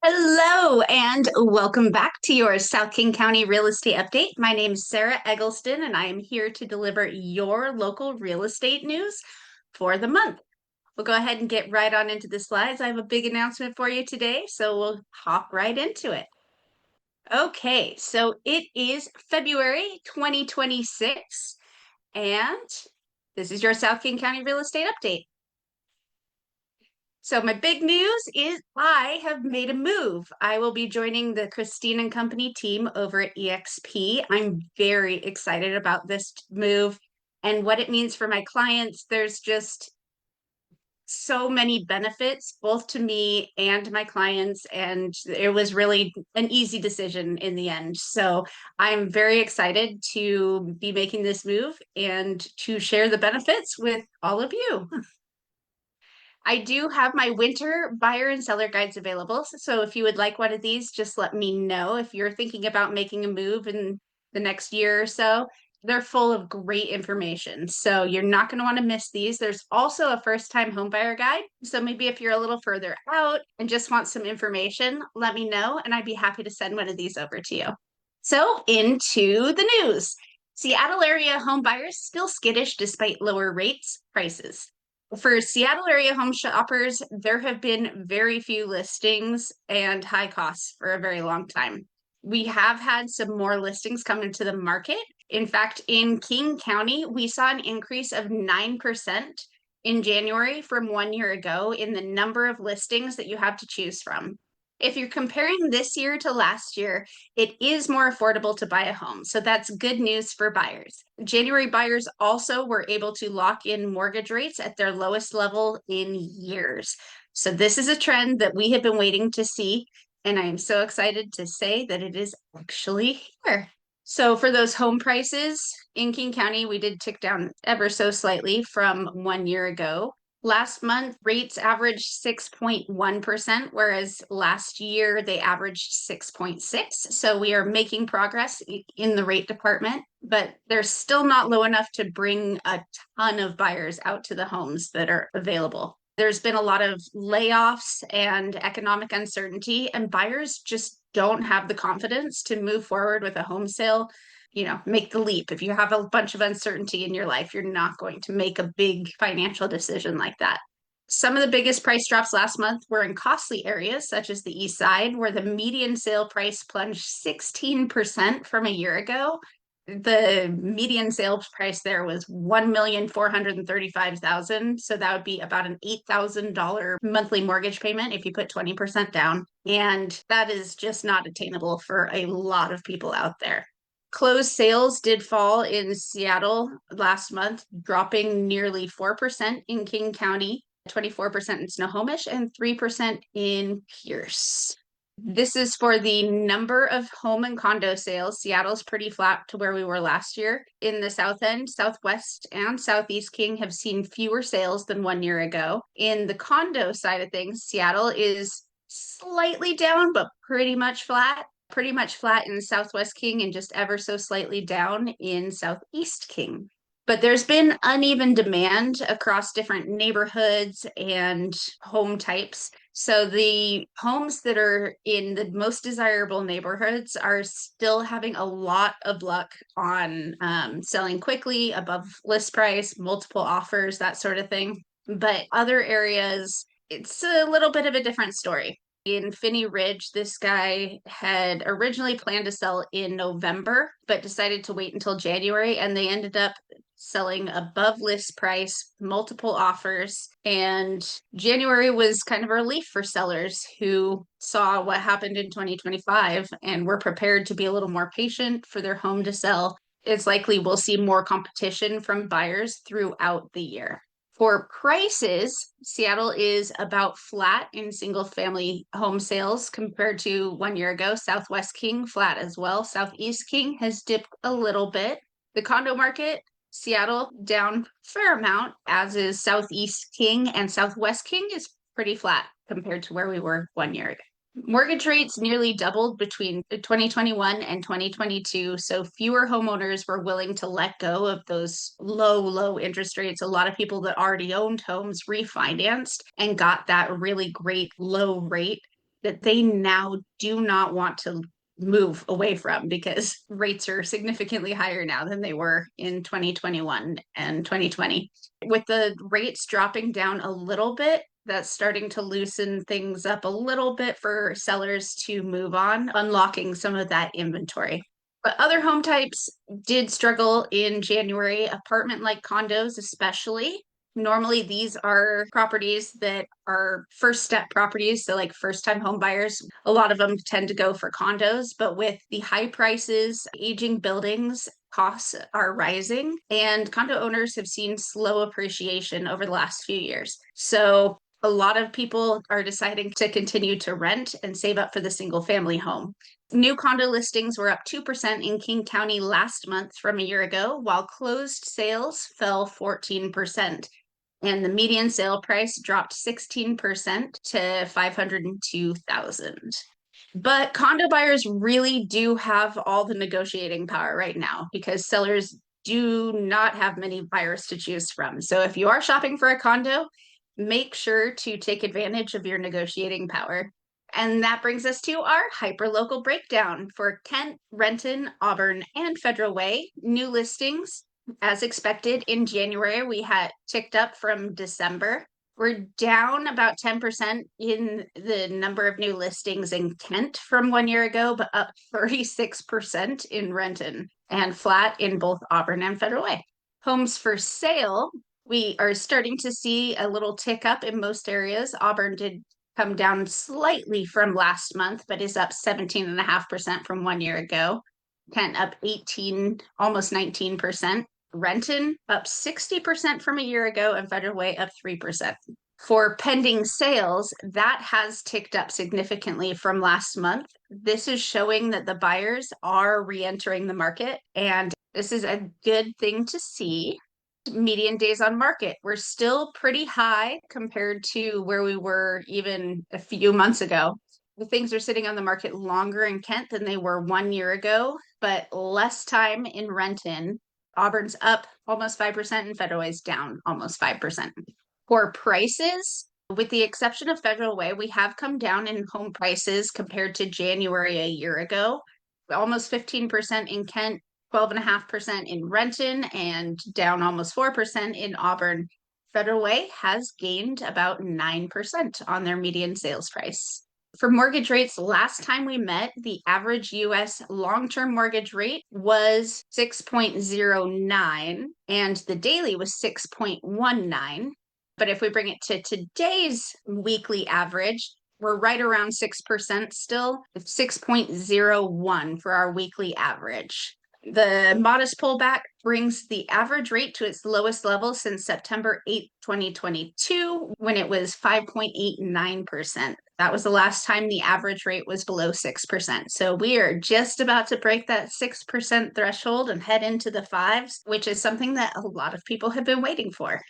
Hello and welcome back to your South King County real estate update. My name is Sarah Eggleston and I am here to deliver your local real estate news for the month. We'll go ahead and get right on into the slides. I have a big announcement for you today, so we'll hop right into it. Okay, so it is February 2026 and this is your South King County real estate update. So my big news is I have made a move. I will be joining the Christine and Company team over at EXP. I'm very excited about this move and what it means for my clients. There's just so many benefits, both to me and my clients, and it was really an easy decision in the end. So I'm very excited to be making this move and to share the benefits with all of you. I do have my winter buyer and seller guides available. So if you would like one of these, just let me know. If you're thinking about making a move in the next year or so, they're full of great information. So you're not going to want to miss these. There's also a first time home buyer guide. So maybe if you're a little further out and just want some information, let me know and I'd be happy to send one of these over to you. So into the news. Seattle area home buyers still skittish despite lower rates, prices. For Seattle area home shoppers, there have been very few listings and high costs for a very long time. We have had some more listings come into the market. In fact, in King County, we saw an increase of 9% in January from 1 year ago in the number of listings that you have to choose from. If you're comparing this year to last year, it is more affordable to buy a home. So that's good news for buyers. January buyers also were able to lock in mortgage rates at their lowest level in years. So this is a trend that we have been waiting to see. And I am so excited to say that it is actually here. So for those home prices in King County, we did tick down ever so slightly from 1 year ago. Last month, rates averaged 6.1%, whereas last year they averaged 6.6. So we are making progress in the rate department, but they're still not low enough to bring a ton of buyers out to the homes that are available. There's been a lot of layoffs and economic uncertainty, and buyers just don't have the confidence to move forward with a home sale. Make the leap. If you have a bunch of uncertainty in your life, you're not going to make a big financial decision like that. Some of the biggest price drops last month were in costly areas, such as the East Side, where the median sale price plunged 16% from a year ago. The median sales price there was $1,435,000. So that would be about an $8,000 monthly mortgage payment if you put 20% down. And that is just not attainable for a lot of people out there. Closed sales did fall in Seattle last month, dropping nearly 4% in King County, 24% in Snohomish, and 3% in Pierce. This is for the number of home and condo sales. Seattle's pretty flat to where we were last year. In the South End, Southwest, and Southeast King have seen fewer sales than 1 year ago. In the condo side of things, Seattle is slightly down, but pretty much flat in Southwest King and just ever so slightly down in Southeast King. But there's been uneven demand across different neighborhoods and home types. So the homes that are in the most desirable neighborhoods are still having a lot of luck on selling quickly, above list price, multiple offers, that sort of thing. But other areas, it's a little bit of a different story. In Finney Ridge, this guy had originally planned to sell in November, but decided to wait until January, and they ended up selling above list price, multiple offers. And January was kind of a relief for sellers who saw what happened in 2025 and were prepared to be a little more patient for their home to sell. It's likely we'll see more competition from buyers throughout the year. For prices, Seattle is about flat in single family home sales compared to 1 year ago. Southwest King flat as well. Southeast King has dipped a little bit. The condo market, Seattle down fair amount, as is Southeast King, and Southwest King is pretty flat compared to where we were 1 year ago. Mortgage rates nearly doubled between 2021 and 2022, so fewer homeowners were willing to let go of those low interest rates. A lot of people that already owned homes refinanced and got that really great low rate. that they now do not want to move away from because rates are significantly higher now than they were in 2021 and 2020. With the rates dropping down a little bit, that's starting to loosen things up a little bit for sellers to move on, unlocking some of that inventory. But other home types did struggle in January, apartment-like condos especially. Normally, these are properties that are first step properties. So, like first time home buyers, a lot of them tend to go for condos. But with the high prices, aging buildings, costs are rising, and condo owners have seen slow appreciation over the last few years. So, a lot of people are deciding to continue to rent and save up for the single family home. New condo listings were up 2% in King County last month from a year ago, while closed sales fell 14%. And the median sale price dropped 16% to 502,000. But condo buyers really do have all the negotiating power right now because sellers do not have many buyers to choose from. So if you are shopping for a condo, make sure to take advantage of your negotiating power. And that brings us to our hyperlocal breakdown for Kent, Renton, Auburn, and Federal Way. New listings, as expected, in January, we had ticked up from December. We're down about 10% in the number of new listings in Kent from 1 year ago, but up 36% in Renton and flat in both Auburn and Federal Way. Homes for sale, we are starting to see a little tick up in most areas. Auburn did come down slightly from last month, but is up 17.5% from 1 year ago. Kent up 18, almost 19%. Renton up 60% from a year ago, and Federal Way up 3%. For pending sales, that has ticked up significantly from last month. This is showing that the buyers are re-entering the market, and this is a good thing to see. Median days on market, we're still pretty high compared to where we were even a few months ago. The things are sitting on the market longer in Kent than they were 1 year ago, but less time in Renton. Auburn's up almost 5% and Federal Way's down almost 5%. For prices, with the exception of Federal Way, we have come down in home prices compared to January a year ago. Almost 15% in Kent, 12.5% in Renton, and down almost 4% in Auburn. Federal Way has gained about 9% on their median sales price. For mortgage rates, last time we met, the average US long-term mortgage rate was 6.09 and the daily was 6.19. But if we bring it to today's weekly average, we're right around 6% still, 6.01 for our weekly average. The modest pullback brings the average rate to its lowest level since September 8, 2022, when it was 5.89%. That was the last time the average rate was below 6%. So we are just about to break that 6% threshold and head into the fives, which is something that a lot of people have been waiting for.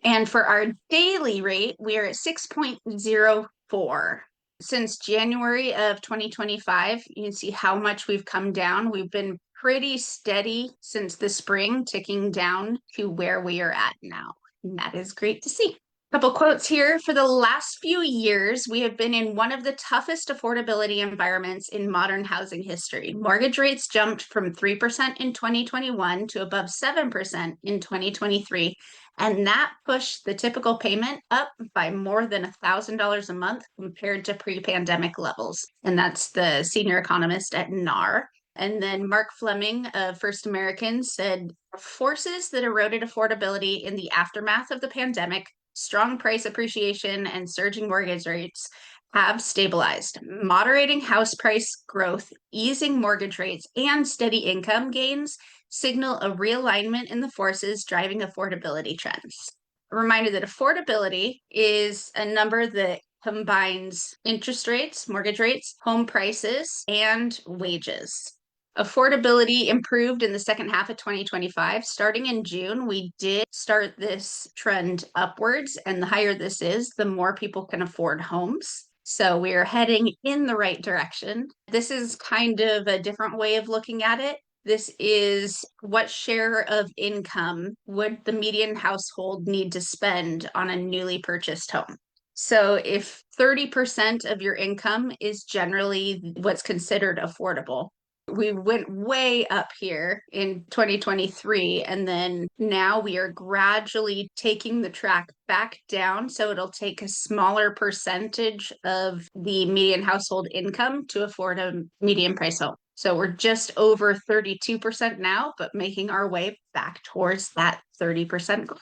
And for our daily rate, we are at 6.04. Since January of 2025, you can see how much we've come down. We've been pretty steady since the spring, ticking down to where we are at now. And that is great to see. Couple quotes here. For the last few years, we have been in one of the toughest affordability environments in modern housing history. Mortgage rates jumped from 3% in 2021 to above 7% in 2023. And that pushed the typical payment up by more than $1,000 a month compared to pre-pandemic levels. And that's the senior economist at NAR. And then Mark Fleming of First American said, forces that eroded affordability in the aftermath of the pandemic, strong price appreciation, and surging mortgage rates have stabilized. Moderating house price growth, easing mortgage rates, and steady income gains signal a realignment in the forces driving affordability trends. A reminder that affordability is a number that combines interest rates, mortgage rates, home prices, and wages. Affordability improved in the second half of 2025. Starting in June, we did start this trend upwards, and the higher this is, the more people can afford homes. So we are heading in the right direction. This is kind of a different way of looking at it. This is what share of income would the median household need to spend on a newly purchased home. So if 30% of your income is generally what's considered affordable, we went way up here in 2023, and then now we are gradually taking the track back down. So it'll take a smaller percentage of the median household income to afford a median price home. So we're just over 32% now, but making our way back towards that 30% goal.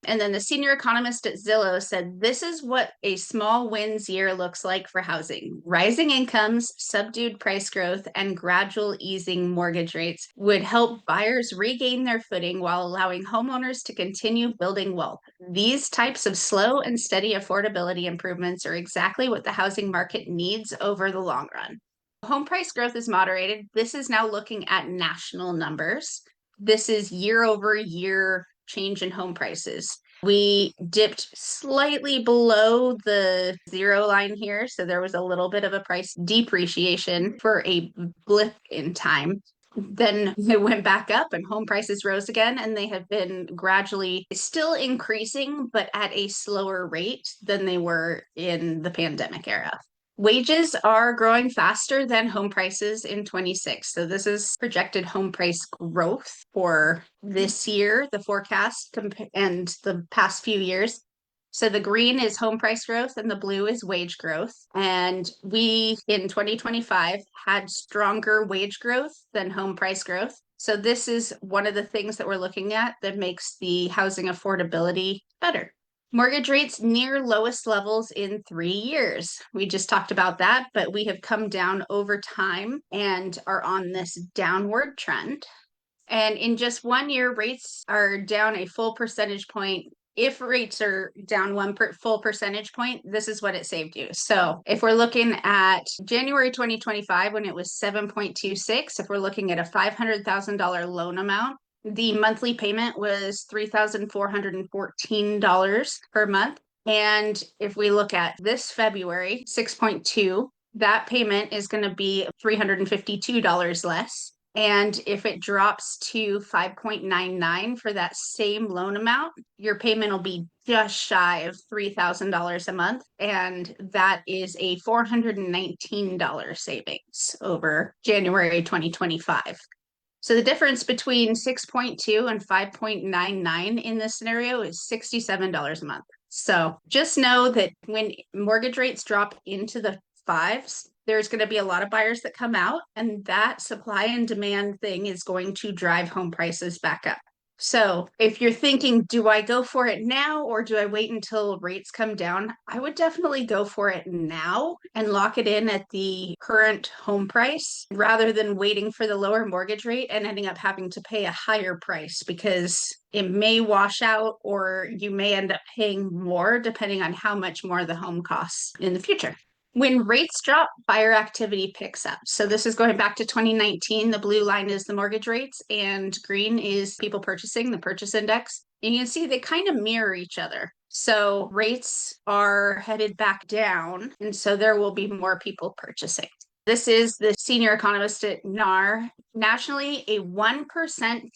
And then the senior economist at Zillow said, this is what a small wins year looks like for housing. Rising incomes, subdued price growth, and gradual easing mortgage rates would help buyers regain their footing while allowing homeowners to continue building wealth. These types of slow and steady affordability improvements are exactly what the housing market needs over the long run. Home price growth is moderated. This is now looking at national numbers. This is year over year change in home prices. We dipped slightly below the zero line here, so there was a little bit of a price depreciation for a blip in time. Then it went back up and home prices rose again, and they have been gradually still increasing, but at a slower rate than they were in the pandemic era. Wages are growing faster than home prices in 26. So this is projected home price growth for this year, the forecast and the past few years. So the green is home price growth and the blue is wage growth. And we in 2025 had stronger wage growth than home price growth. So this is one of the things that we're looking at that makes the housing affordability better. Mortgage rates near lowest levels in 3 years. We just talked about that, but we have come down over time and are on this downward trend. And in just 1 year, rates are down a full percentage point. If rates are down full percentage point, this is what it saved you. So if we're looking at January 2025, when it was 7.26, if we're looking at a $500,000 loan amount, the monthly payment was $3,414 per month. And if we look at this February, 6.2, that payment is going to be $352 less. And if it drops to 5.99 for that same loan amount, your payment will be just shy of $3,000 a month. And that is a $419 savings over January 2025. So the difference between 6.2 and 5.99 in this scenario is $67 a month. So just know that when mortgage rates drop into the fives, there's going to be a lot of buyers that come out, and that supply and demand thing is going to drive home prices back up. So if you're thinking, do I go for it now or do I wait until rates come down? I would definitely go for it now and lock it in at the current home price rather than waiting for the lower mortgage rate and ending up having to pay a higher price, because it may wash out or you may end up paying more depending on how much more the home costs in the future. When rates drop, buyer activity picks up. So this is going back to 2019. The blue line is the mortgage rates and green is people purchasing, the purchase index. And you can see they kind of mirror each other. So rates are headed back down, and so there will be more people purchasing. This is the senior economist at NAR. Nationally, a 1%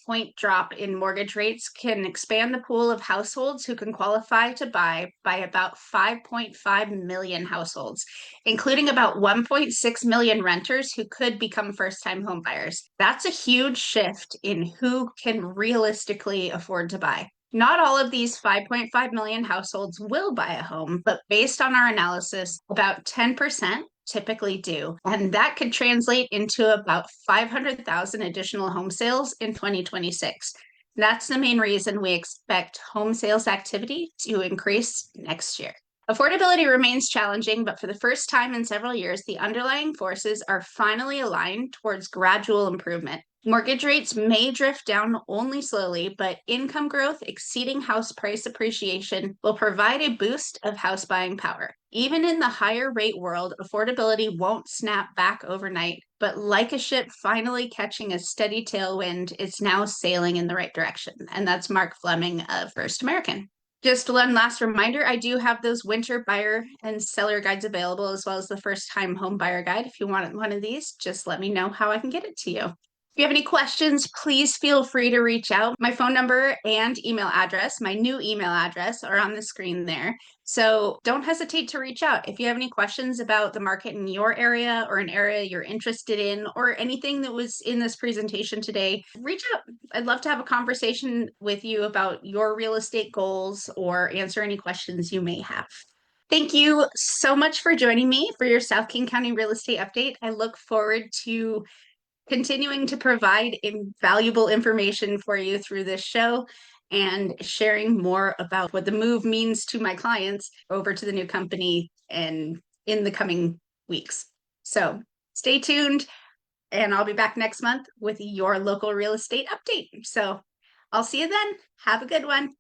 point drop in mortgage rates can expand the pool of households who can qualify to buy by about 5.5 million households, including about 1.6 million renters who could become first-time homebuyers. That's a huge shift in who can realistically afford to buy. Not all of these 5.5 million households will buy a home, but based on our analysis, about 10% typically do. And that could translate into about 500,000 additional home sales in 2026. That's the main reason we expect home sales activity to increase next year. Affordability remains challenging, but for the first time in several years, the underlying forces are finally aligned towards gradual improvement. Mortgage rates may drift down only slowly, but income growth exceeding house price appreciation will provide a boost of house buying power. Even in the higher rate world, affordability won't snap back overnight, but like a ship finally catching a steady tailwind, it's now sailing in the right direction. And that's Mark Fleming of First American. Just one last reminder, I do have those winter buyer and seller guides available, as well as the first time home buyer guide. If you want one of these, just let me know how I can get it to you. If you have any questions, please feel free to reach out. My phone number and email address, my new email address, are on the screen there. So don't hesitate to reach out. If you have any questions about the market in your area or an area you're interested in, or anything that was in this presentation today, reach out. I'd love to have a conversation with you about your real estate goals or answer any questions you may have. Thank you so much for joining me for your South King County real estate update. I look forward to continuing to provide invaluable information for you through this show and sharing more about what the move means to my clients over to the new company and in the coming weeks. So stay tuned, and I'll be back next month with your local real estate update. So I'll see you then. Have a good one.